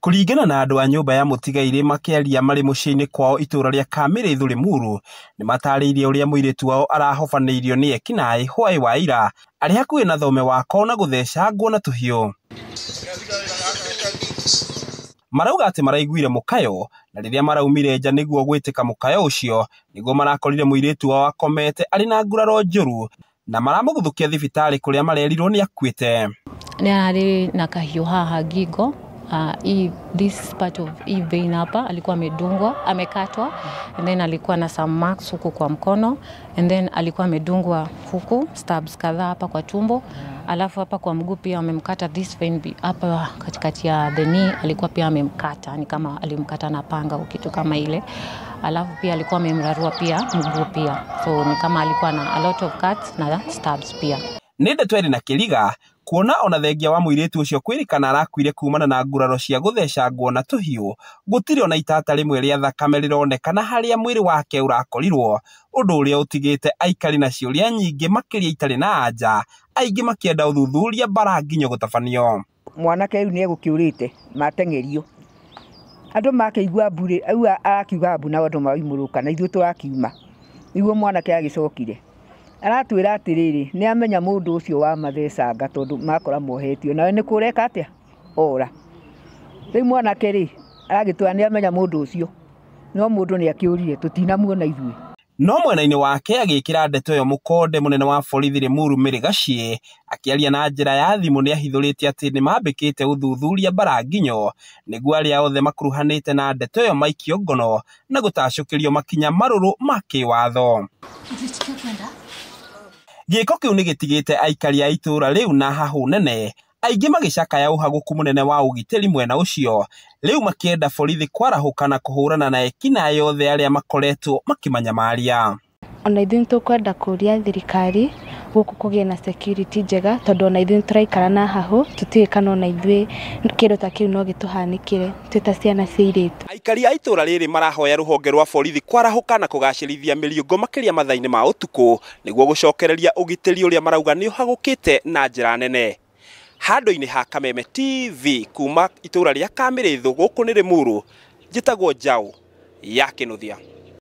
Kũringana na andũ a nyũmba ya mũtigairĩ makĩaria marĩ mũciĩ-inĩ kwao itũũra rĩa Kamĩrĩthũ Limuru, nĩ matarĩirie ũrĩa mũirĩtu wao arahobanĩirio nĩ ekinaĩ hwaĩ wa ira arĩ hakuhĩ na thome wako na gũthecangwo na tũhiũ. Marauga atĩ maraiguire mũkayo na rĩrĩa maraumire nja nĩguo gwĩtĩka mũkayo ũcio nĩguo marakorire mũirĩtu wao akomete arĩ na nguraro njũru na maramũguthũkia thibitarĩ kũrĩa marerirwo nĩ akuĩte. Nĩ arĩ na kahiũ haha ngingo. This part of vein hapa alikuwa amedungwa, amekatwa, and then alikuwa na some marks huku kwa mkono, and then alikuwa amedungwa huku stabs kadhaa hapa kwa tumbo, alafu hapa kwa mguu pia amemkata this vein hapa katikati ya the knee, alikuwa pia amemkata, ni kama alimkata na panga au kitu kama ile. Alafu pia alikuwa amemrarua pia mguu pia, so ni kama alikuwa na a lot of cuts na stabs pia. Nĩ ndeto ĩrĩ na kĩriga kuona ona thengia wa mũirĩtu ũcio kwĩrĩkana arakuire kumana na nguraro cia gũthecangwo na tũhiũ, gũtirĩ ona itata rĩmwe rĩa thakame rĩronekana harĩa mwĩrĩ wake ũrakorirwo, ũndũ ũrĩa ũtigĩte aikari na ciũria nyingĩ makĩria itarĩ na anja, aingĩ makĩenda ũthuthuria bara nginya gũtabanio. Mwanake ũyũ nĩ egũkĩũrĩte mateng'erio, andũ makĩigua mbure auga arakiuga mbu na andũ maimũrũka na ithuĩ tũrakiuma, nĩguo mwanake agĩcokire. Aratwĩra atĩrĩrĩ nĩ amenya mũndũ ũcio wa mathecanga tondũ makora mohetio nawe nĩ kũreka atĩa ora. Rĩu mwanake rĩ aragĩtwĩra nĩ amenya mũndũ ũcio no mũndũ nĩ akĩũrire tũtinamuona ithuĩ. No mwena-inĩ wake agĩkĩra ndeto ĩyo mũkonde mũnene wa borithi Limuru Mary Gaciĩ akĩaria na njĩra ya thimũ nĩ ahithũrĩtie atĩ nĩ mambĩkĩte ũthuthuria bara nginyo nĩguo arĩa othe makuruhanĩte na ndeto ĩyo maikio ngono na gũtacũkĩrio makinya marũrũ ma kĩwatho. Gĩko kĩu nĩ gĩtigĩte aikari a itũũra rĩu na hahũ nene, aingĩ magĩcakaya ũhagũku mũnene wa ũgitĩri mwena ũcio, rĩu makĩenda borithi kwarahũka na kũhũrana na ekinaĩ othe arĩa makoretwo makĩmanyamaria. Ona ithuĩ tũkwenda kũria thirikari gũkũ kũgĩe na security njega tondũ ona ithuĩ tũraikara na hahũ tũtiũĩ kana ona ithuĩ kĩndũ ta kĩu no gĩtũhanĩkĩre twĩ ta ciana cia airĩtu. Aikari a itũũra rĩrĩ marahoya rũhonge rwa borithi kwarahũka na kũgacĩrithia mĩriũngũ makĩria mathaa-inĩ ma ũtukũ nĩguo gũcokereria ũgitĩri ũrĩa marauga nĩ ũhagũkĩte na njĩra nene. Handũ-inĩ ha Kameme TV kuma itũũra rĩa Kamĩrĩthũ gũkũ nĩ Limuru, njĩtagwo Njaũ ya Kĩnuthia.